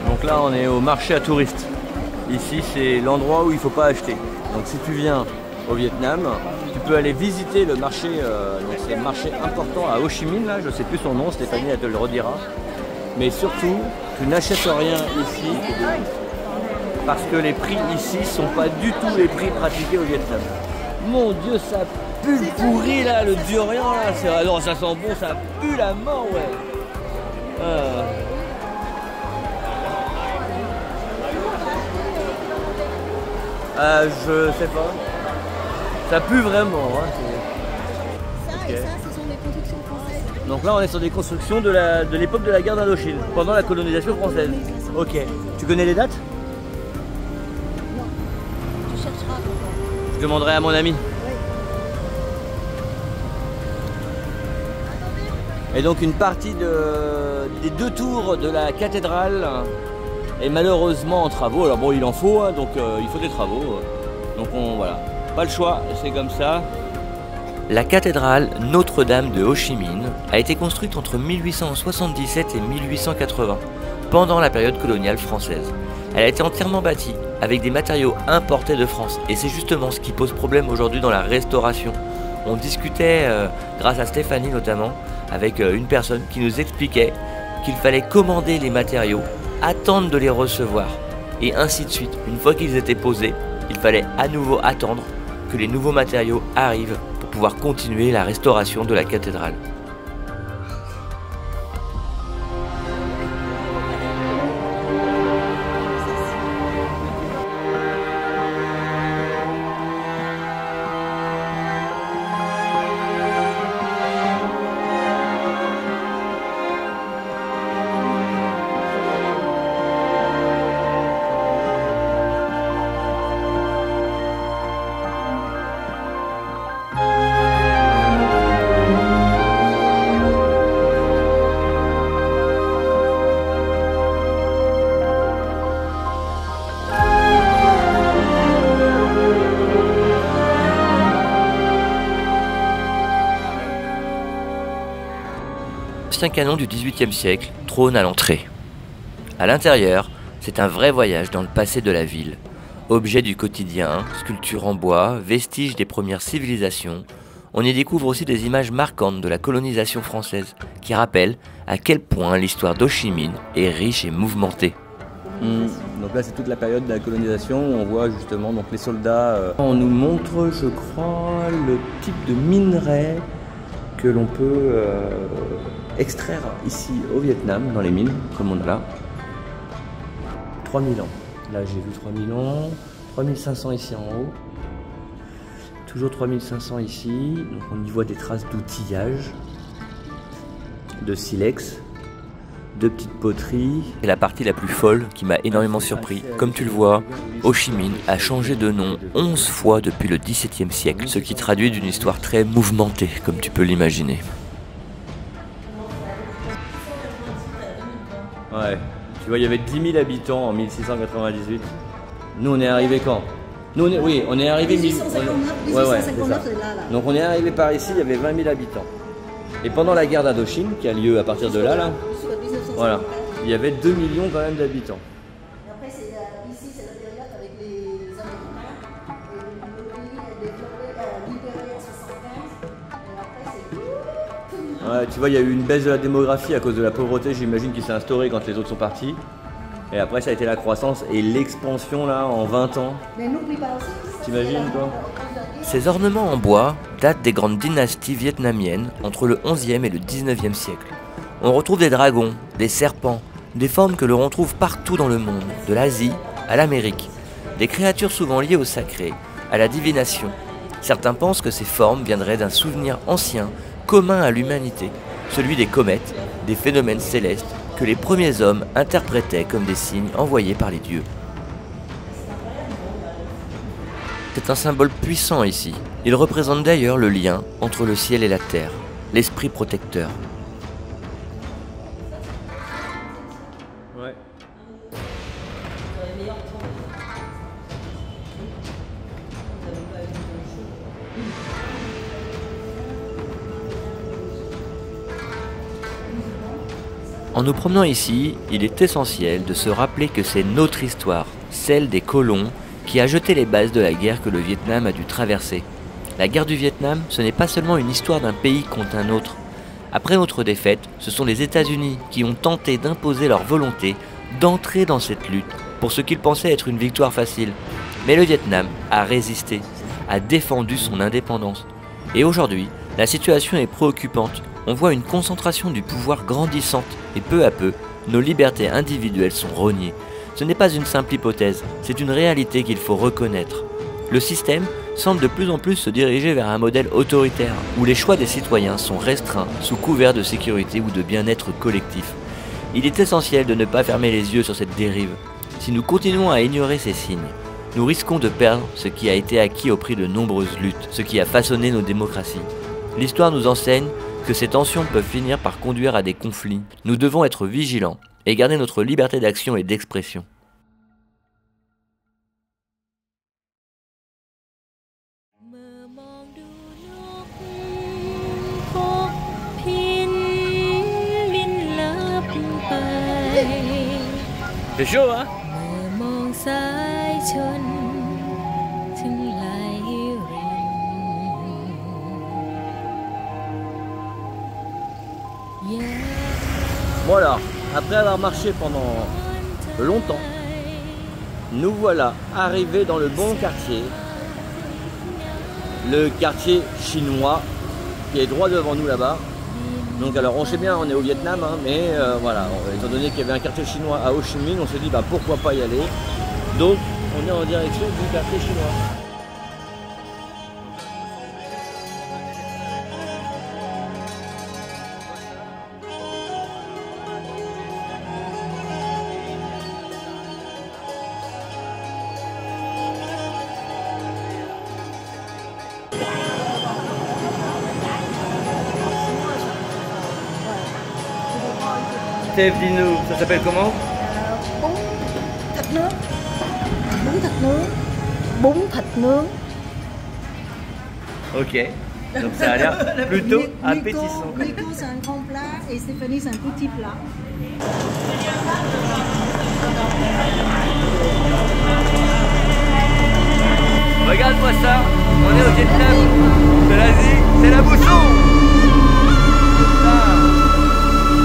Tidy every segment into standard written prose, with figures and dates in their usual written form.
Donc là on est au marché à touristes. Ici c'est l'endroit où il ne faut pas acheter. Donc si tu viens au Vietnam, tu peux aller visiter le marché, c'est un marché important à Ho Chi Minh, là, je ne sais plus son nom, Stéphanie elle te le redira. Mais surtout, tu n'achètes rien ici parce que les prix ici ne sont pas du tout les prix pratiqués au Vietnam. Mon Dieu, ça pue le pourri là, le durian là, alors ça sent bon, ça pue la mort, ouais. Je sais pas. Ça pue vraiment. Hein, ça okay. Et ça, ce sont des constructions françaises. Donc là, on est sur des constructions de l'époque de la guerre d'Indochine, pendant la colonisation française. Ok. Tu connais les dates? Non. Tu chercheras. Je demanderai à mon ami. Oui. Et donc une partie des deux tours de la cathédrale est malheureusement en travaux. Alors bon, il en faut, hein, donc il faut des travaux. Donc voilà, pas le choix, c'est comme ça. La cathédrale Notre-Dame de Ho Chi Minh a été construite entre 1877 et 1880, pendant la période coloniale française. Elle a été entièrement bâtie avec des matériaux importés de France, et c'est justement ce qui pose problème aujourd'hui dans la restauration. On discutait, grâce à Stéphanie notamment, avec une personne qui nous expliquait qu'il fallait commander les matériaux, attendre de les recevoir, et ainsi de suite. Une fois qu'ils étaient posés, il fallait à nouveau attendre que les nouveaux matériaux arrivent pour pouvoir continuer la restauration de la cathédrale. Un canon du XVIIIe siècle trône à l'entrée. À l'intérieur, c'est un vrai voyage dans le passé de la ville. Objets du quotidien, sculptures en bois, vestiges des premières civilisations, on y découvre aussi des images marquantes de la colonisation française qui rappellent à quel point l'histoire d'Ho Chi Minh est riche et mouvementée. Donc là c'est toute la période de la colonisation où on voit justement donc les soldats. On nous montre, je crois, le type de minerai que l'on peut extraire ici au Vietnam, dans les mines, comme on a là. 3000 ans. Là j'ai vu 3000 ans, 3500 ici en haut. Toujours 3500 ici. Donc on y voit des traces d'outillage, de silex, de petites poteries. Et la partie la plus folle qui m'a énormément surpris, comme tu le vois, Ho Chi Minh a changé de nom 11 fois depuis le XVIIe siècle, ce qui traduit d'une histoire très mouvementée, comme tu peux l'imaginer. Ouais, tu vois, il y avait 10 000 habitants en 1698. Nous, on est arrivé quand? Nous, oui, on est arrivé... 1859, c'est là. Donc on est arrivé par ici, il y avait 20 000 habitants. Et pendant la guerre d'Indochine, qui a lieu à partir de là, voilà, il y avait 2 millions quand même d'habitants. Et après, ici, c'est la période avec les Américains, le pays est libéré en 75, et après, c'est... Ouais, tu vois, il y a eu une baisse de la démographie à cause de la pauvreté, j'imagine, qui s'est instaurée quand les autres sont partis. Et après, ça a été la croissance et l'expansion, là, en 20 ans. Mais n'oublie pas aussi... T'imagines, toi? Ces ornements en bois datent des grandes dynasties vietnamiennes entre le 11e et le 19e siècle. On retrouve des dragons, des serpents, des formes que l'on retrouve partout dans le monde, de l'Asie à l'Amérique. Des créatures souvent liées au sacré, à la divination. Certains pensent que ces formes viendraient d'un souvenir ancien, commun à l'humanité, celui des comètes, des phénomènes célestes que les premiers hommes interprétaient comme des signes envoyés par les dieux. C'est un symbole puissant ici. Il représente d'ailleurs le lien entre le ciel et la terre, l'esprit protecteur. Ouais. En nous promenant ici, il est essentiel de se rappeler que c'est notre histoire, celle des colons, qui a jeté les bases de la guerre que le Vietnam a dû traverser. La guerre du Vietnam, ce n'est pas seulement une histoire d'un pays contre un autre. Après notre défaite, ce sont les États-Unis qui ont tenté d'imposer leur volonté d'entrer dans cette lutte pour ce qu'ils pensaient être une victoire facile. Mais le Vietnam a résisté, a défendu son indépendance. Et aujourd'hui, la situation est préoccupante. On voit une concentration du pouvoir grandissante et peu à peu, nos libertés individuelles sont rognées. Ce n'est pas une simple hypothèse, c'est une réalité qu'il faut reconnaître. Le système semble de plus en plus se diriger vers un modèle autoritaire, où les choix des citoyens sont restreints sous couvert de sécurité ou de bien-être collectif. Il est essentiel de ne pas fermer les yeux sur cette dérive. Si nous continuons à ignorer ces signes, nous risquons de perdre ce qui a été acquis au prix de nombreuses luttes, ce qui a façonné nos démocraties. L'histoire nous enseigne que ces tensions peuvent finir par conduire à des conflits. Nous devons être vigilants et garder notre liberté d'action et d'expression. C'est chaud, hein? Bon alors, après avoir marché pendant longtemps, nous voilà arrivés dans le bon quartier. Le quartier chinois qui est droit devant nous là-bas. Donc alors on sait bien, on est au Vietnam, hein, mais voilà, étant donné qu'il y avait un quartier chinois à Ho Chi Minh, on s'est dit bah pourquoi pas y aller. Donc on est en direction du quartier chinois. Steph, dis-nous, ça s'appelle comment? Bún thịt nướng. Ok, donc ça a l'air plutôt appétissant. Nico c'est un grand plat et Stéphanie c'est un petit plat. Regarde-moi ça, on est au Vietnam de l'Asie, c'est la mousson.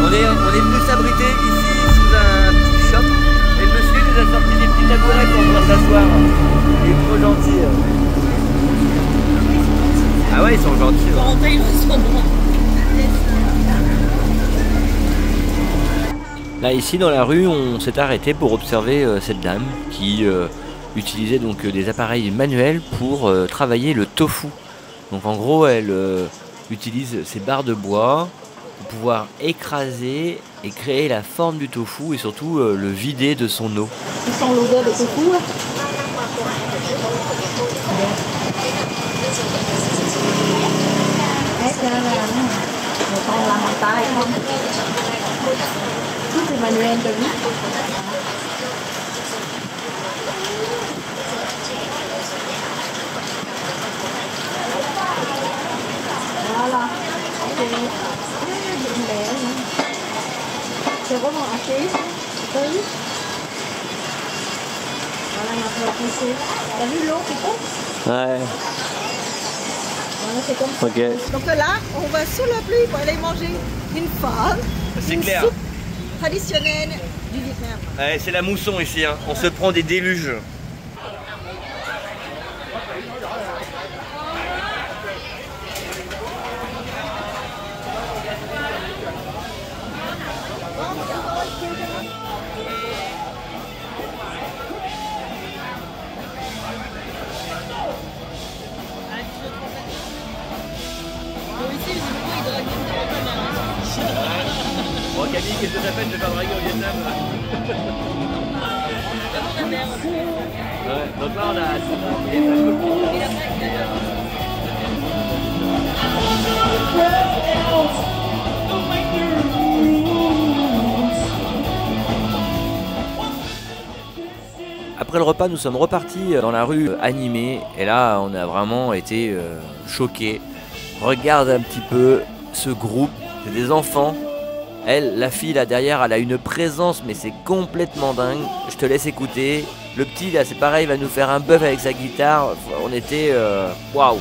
On est venu s'abriter ici sous un petit shop et le monsieur nous a sorti des petits tabourets pour pouvoir s'asseoir. Il est trop gentil. Ah ouais, ils sont gentils. Là ici dans la rue, on s'est arrêté pour observer cette dame qui utilisait donc des appareils manuels pour travailler le tofu. Donc en gros, elle utilise ces barres de bois pour pouvoir écraser et créer la forme du tofu et surtout le vider de son eau. Tu sens l'odeur de tofu là? Tout est manuel de lui. C'est vraiment artiste. Voilà, il y a un peu poussé. T'as vu l'eau qui tombe? Ouais. Voilà, c'est comme ça. Ok. Donc là, on va sous la pluie pour aller manger une fave. C'est une clair. soupe traditionnelle du Vietnam. Ouais, c'est la mousson ici, hein. On se prend des déluges. Bon Camille, qu'est-ce que ça fait de faire draguer au Vietnam? Ouais, donc là on a les Après le repas, nous sommes repartis dans la rue animée et là on a vraiment été choqués. Regarde un petit peu ce groupe, c'est des enfants. Elle, la fille là derrière, elle a une présence mais c'est complètement dingue. Je te laisse écouter. Le petit là c'est pareil, il va nous faire un bœuf avec sa guitare. On était waouh.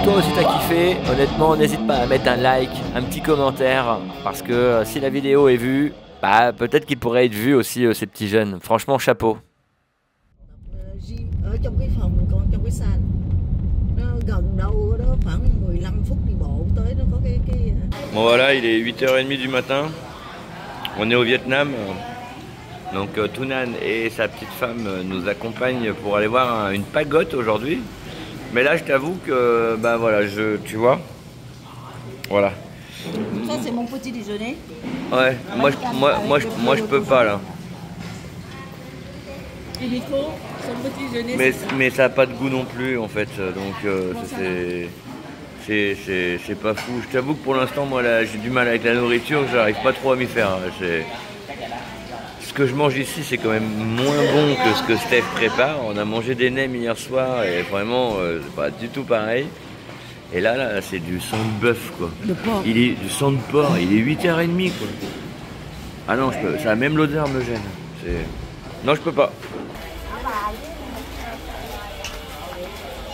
Toi aussi t'as kiffé, honnêtement n'hésite pas à mettre un like, un petit commentaire, parce que si la vidéo est vue, bah peut-être qu'il pourrait être vu aussi ces petits jeunes. Franchement chapeau. Gym ở trong cái phòng, còn trong cái sàn nó gần đâu đó khoảng 15 phút đi bộ tới nó có cái Bon voilà, il est 8h30 du matin. On est au Vietnam. Donc Tunan et sa petite femme nous accompagnent pour aller voir une pagode aujourd'hui. Mais là, je t'avoue que, bah voilà, tu vois, voilà. Ça, c'est mon petit déjeuner. Ouais, moi, je peux pas là. Et Nico, son petit déjeuner. Mais ça n'a pas de goût non plus en fait, donc c'est pas fou. Je t'avoue que pour l'instant, moi, là, j'ai du mal avec la nourriture, j'arrive pas trop à m'y faire. Ce que je mange ici, c'est quand même moins bon que ce que Steph prépare. On a mangé des nems hier soir et vraiment, c'est pas du tout pareil. Et là c'est du sang de bœuf, quoi. De porc. Il est du sang de porc, il est 8h30, quoi. Ah non, ça, même l'odeur me gêne. Non, je peux pas.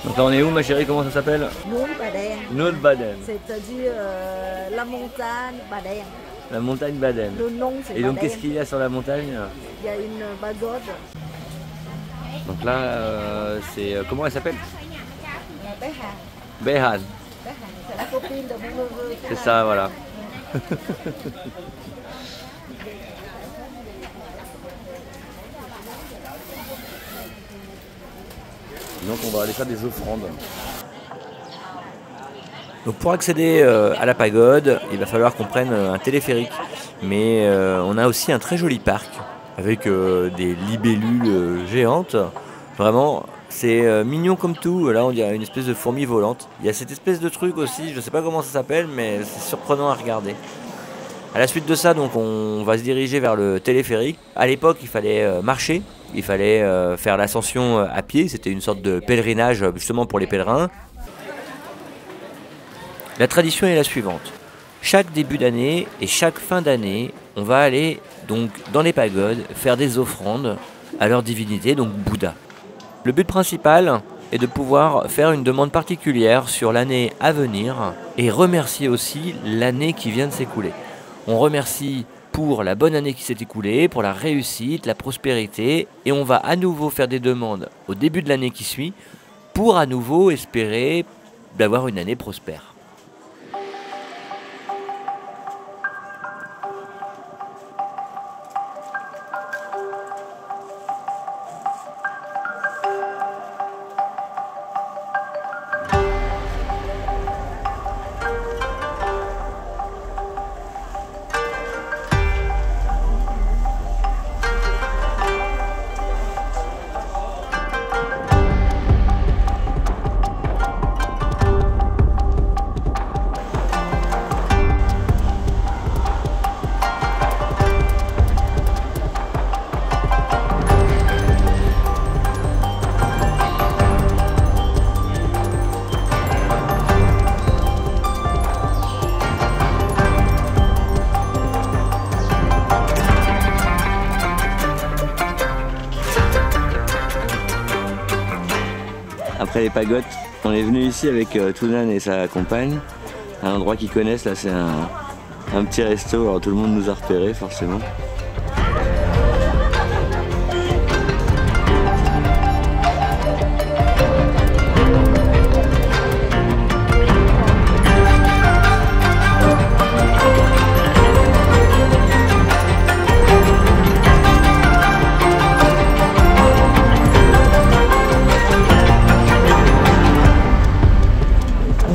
Donc là, on est où, ma chérie? Comment ça s'appelle? Núi Bà Đen. Núi Bà Đen. C'est-à-dire la montagne Bà Đen. La montagne Baden. Le nom, c'est Et donc, Bà qu'est-ce Đen. qu'il y a sur la montagne? Il y a une pagode. Donc là, c'est... comment elle s'appelle? Bé Hàn. Behan. Bé Hàn, c'est la copine de mon neveu. C'est ça, voilà. Donc on va aller faire des offrandes. Donc pour accéder à la pagode, il va falloir qu'on prenne un téléphérique. Mais on a aussi un très joli parc avec des libellules géantes. Vraiment, c'est mignon comme tout. Là, on dirait une espèce de fourmi volante. Il y a cette espèce de truc aussi, je ne sais pas comment ça s'appelle, mais c'est surprenant à regarder. À la suite de ça, donc, on va se diriger vers le téléphérique. À l'époque, il fallait marcher, il fallait faire l'ascension à pied. C'était une sorte de pèlerinage justement pour les pèlerins. La tradition est la suivante. Chaque début d'année et chaque fin d'année, on va aller donc dans les pagodes faire des offrandes à leur divinité, donc Bouddha. Le but principal, est de pouvoir faire une demande particulière sur l'année à venir et remercier aussi l'année qui vient de s'écouler. On remercie pour la bonne année qui s'est écoulée, pour la réussite, la prospérité, et on va à nouveau faire des demandes au début de l'année qui suit pour à nouveau espérer d'avoir une année prospère. Après les pagodes, on est venu ici avec Tounan et sa compagne, à un endroit qu'ils connaissent, là c'est un petit resto, alors tout le monde nous a repérés forcément.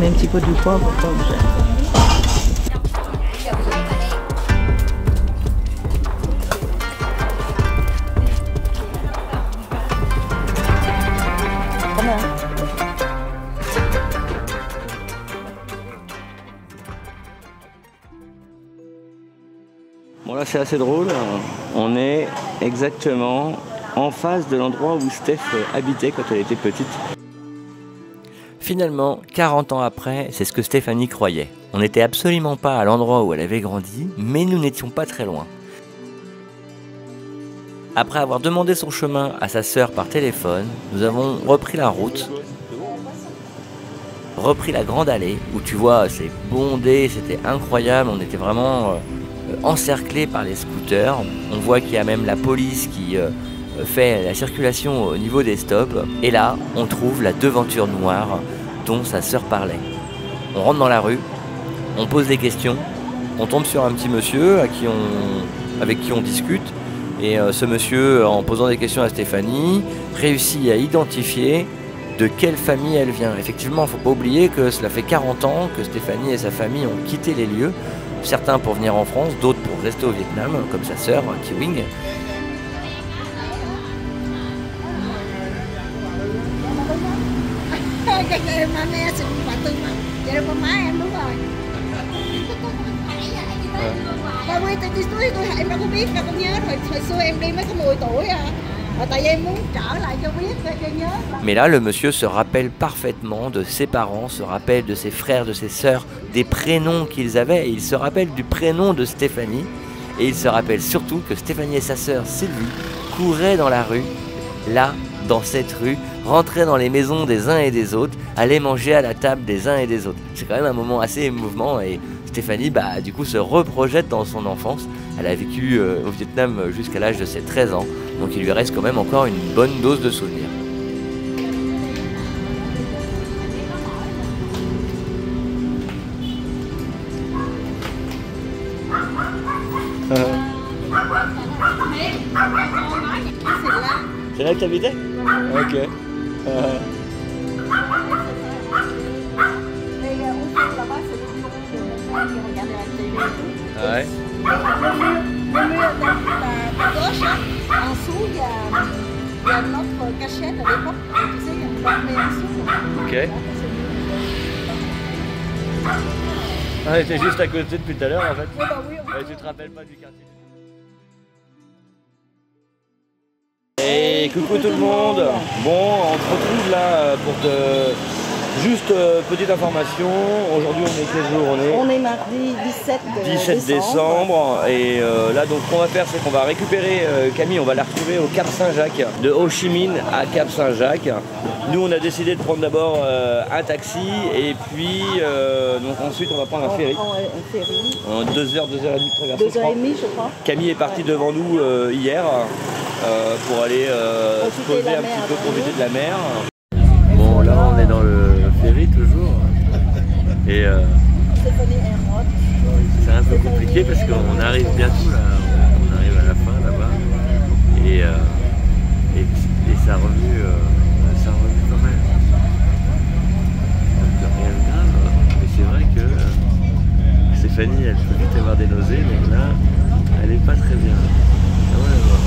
Un petit peu du poivre pour pas bouger. Bon là c'est assez drôle, on est exactement en face de l'endroit où Steph habitait quand elle était petite. Finalement, 40 ans après, c'est ce que Stéphanie croyait. On n'était absolument pas à l'endroit où elle avait grandi, mais nous n'étions pas très loin. Après avoir demandé son chemin à sa sœur par téléphone, nous avons repris la route, repris la grande allée, où tu vois, c'est bondé, c'était incroyable, on était vraiment encerclés par les scooters. On voit qu'il y a même la police qui fait la circulation au niveau des stops. Et là, on trouve la devanture noire dont sa sœur parlait. On rentre dans la rue, on pose des questions, on tombe sur un petit monsieur avec qui on discute. Et ce monsieur, en posant des questions à Stéphanie, réussit à identifier de quelle famille elle vient. Effectivement, il ne faut pas oublier que cela fait 40 ans que Stéphanie et sa famille ont quitté les lieux. Certains pour venir en France, d'autres pour rester au Vietnam, comme sa sœur, Ki Wing. Mais là, le monsieur se rappelle parfaitement de ses parents, se rappelle de ses frères, de ses sœurs, des prénoms qu'ils avaient. Et il se rappelle du prénom de Stéphanie. Et il se rappelle surtout que Stéphanie et sa sœur Sylvie couraient dans la rue, là, dans cette rue, rentraient dans les maisons des uns et des autres, allaient manger à la table des uns et des autres. C'est quand même un moment assez émouvant et Stéphanie, du coup, se reprojette dans son enfance. Elle a vécu au Vietnam jusqu'à l'âge de ses 13 ans, donc il lui reste quand même encore une bonne dose de souvenirs. C'est là que tu habitais? Ok. Ouais. Le mur de gauche, en dessous, il y a notre cachette à l'époque. Tu sais, il y a une porte en dessous. Ok. On était juste à côté depuis tout à l'heure en fait. Oui, oui. Et tu te rappelles pas du quartier? Et coucou tout le monde. Bon, on se retrouve là pour te Juste petite information, aujourd'hui on est quel jour on est On est mardi 17 décembre et là donc ce qu'on va faire c'est qu'on va récupérer Camille, on va la retrouver au Cap Saint-Jacques, de Ho Chi Minh à Cap Saint-Jacques. Nous on a décidé de prendre d'abord un taxi et puis donc ensuite on va prendre un ferry. Un ferry. En 2h, 2h30 de traversée. 2h30 je crois. Camille est partie devant nous hier pour aller se poser un petit peu, profiter de la mer. Bon là on est dans le ferry toujours et c'est un peu compliqué parce qu'on arrive bientôt là, on arrive à la fin là-bas et ça remue quand même. Donc rien de grave, mais c'est vrai que Stéphanie elle peut vite avoir des nausées, donc là elle est pas très bien. Ah ouais, ouais.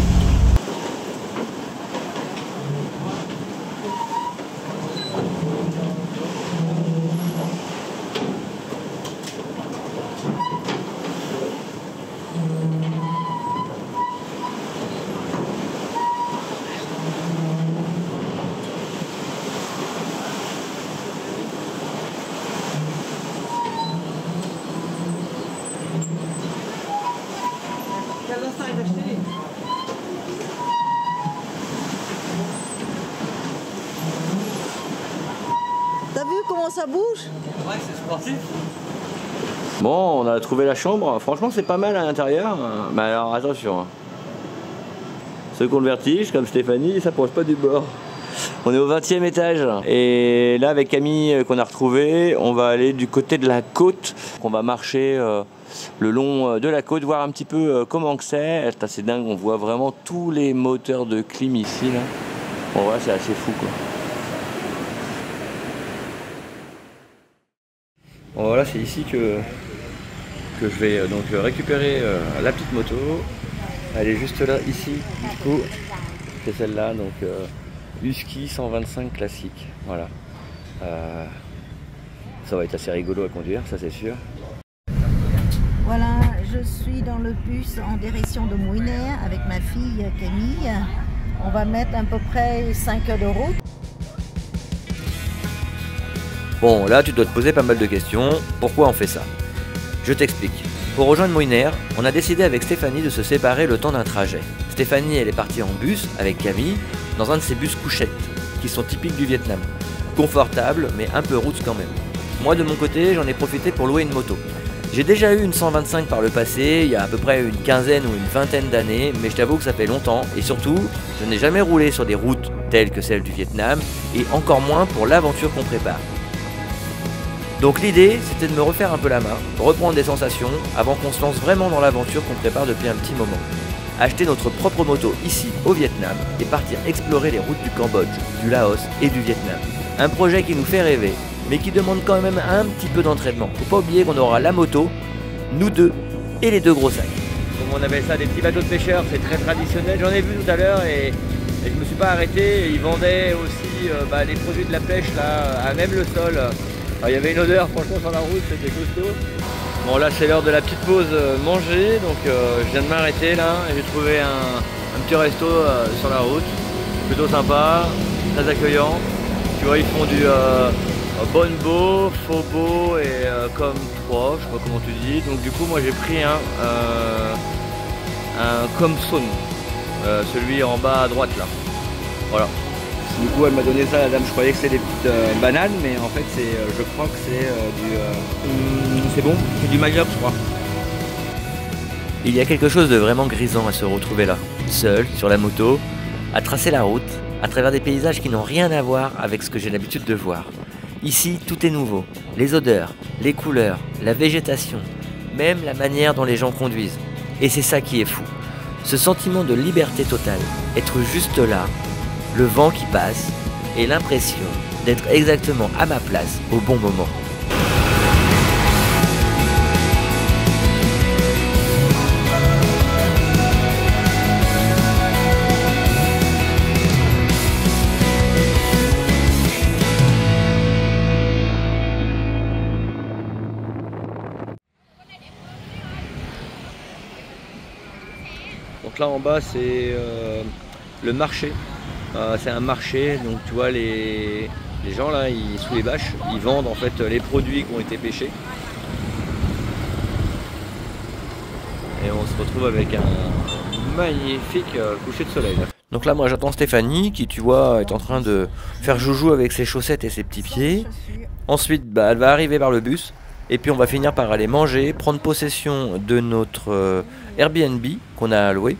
T'as vu comment ça bouge? Ouais, c'est sportif. Bon, on a trouvé la chambre. Franchement, c'est pas mal à l'intérieur. Mais alors, attention. Ceux qui ont le vertige, comme Stéphanie, ils s'approchent pas du bord. On est au 20e étage. Et là, avec Camille qu'on a retrouvé, on va aller du côté de la côte. On va marcher le long de la côte, voir un petit peu comment que c'est. C'est assez dingue, on voit vraiment tous les moteurs de clim ici. Là. Bon, voilà, c'est assez fou, quoi. Bon, voilà, c'est ici que je vais donc récupérer la petite moto. Elle est juste là, ici, du coup. C'est celle-là, donc Husky 125 classique. Voilà. Ça va être assez rigolo à conduire, ça c'est sûr. Voilà, je suis dans le bus en direction de Mouiner avec ma fille Camille. On va mettre à peu près 5 heures de route. Bon, là tu dois te poser pas mal de questions. Pourquoi on fait ça? Je t'explique. Pour rejoindre Mouiner, on a décidé avec Stéphanie de se séparer le temps d'un trajet. Stéphanie, elle est partie en bus avec Camille dans un de ces bus couchettes qui sont typiques du Vietnam. Confortable, mais un peu roots quand même. Moi de mon côté, j'en ai profité pour louer une moto. J'ai déjà eu une 125 par le passé, il y a à peu près une quinzaine ou une vingtaine d'années, mais je t'avoue que ça fait longtemps et surtout, je n'ai jamais roulé sur des routes telles que celles du Vietnam et encore moins pour l'aventure qu'on prépare. Donc l'idée, c'était de me refaire un peu la main, reprendre des sensations avant qu'on se lance vraiment dans l'aventure qu'on prépare depuis un petit moment. Acheter notre propre moto ici au Vietnam et partir explorer les routes du Cambodge, du Laos et du Vietnam. Un projet qui nous fait rêver, mais qui demande quand même un petit peu d'entraînement. Faut pas oublier qu'on aura la moto, nous deux et les deux gros sacs. Comme on appelle ça des petits bateaux de pêcheurs, c'est très traditionnel. J'en ai vu tout à l'heure et je me suis pas arrêté. Ils vendaient aussi les produits de la pêche là, à même le sol. Alors, il y avait une odeur franchement sur la route, c'était costaud. Bon là c'est l'heure de la petite pause manger, donc je viens de m'arrêter là et j'ai trouvé un petit resto sur la route. Plutôt sympa, très accueillant. Tu vois, ils font du Bon Bo, Faux Bo et comme 3, je sais pas comment tu dis. Donc du coup moi j'ai pris un Comme Son, celui en bas à droite là. Voilà. Du coup elle m'a donné ça la dame, je croyais que c'était des petites bananes, mais en fait c'est, je crois que c'est c'est bon, c'est du manioc je crois. Il y a quelque chose de vraiment grisant à se retrouver là, seul, sur la moto, à tracer la route, à travers des paysages qui n'ont rien à voir avec ce que j'ai l'habitude de voir. Ici, tout est nouveau. Les odeurs, les couleurs, la végétation, même la manière dont les gens conduisent. Et c'est ça qui est fou. Ce sentiment de liberté totale, être juste là, le vent qui passe, et l'impression d'être exactement à ma place au bon moment. Donc là en bas c'est le marché. C'est un marché, donc tu vois les Les gens là, sous les bâches, ils vendent en fait les produits qui ont été pêchés. Et on se retrouve avec un magnifique coucher de soleil. Donc là, moi j'attends Stéphanie qui, tu vois, est en train de faire joujou avec ses chaussettes et ses petits pieds. Ensuite, elle va arriver par le bus. Et puis on va finir par aller manger, prendre possession de notre Airbnb qu'on a loué.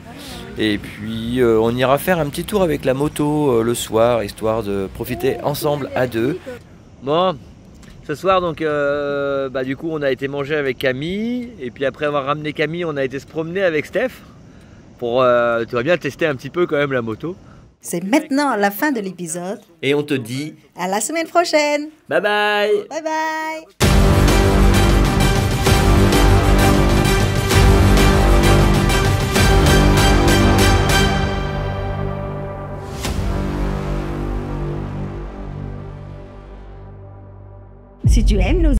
Et puis on ira faire un petit tour avec la moto le soir, histoire de profiter ensemble à deux. Bon, ce soir donc du coup on a été manger avec Camille. Et puis après avoir ramené Camille, on a été se promener avec Steph. Pour tu vas bien tester un petit peu quand même la moto. C'est maintenant la fin de l'épisode. Et on te dit À la semaine prochaine. bye bye. Bye bye. Si tu aimes nos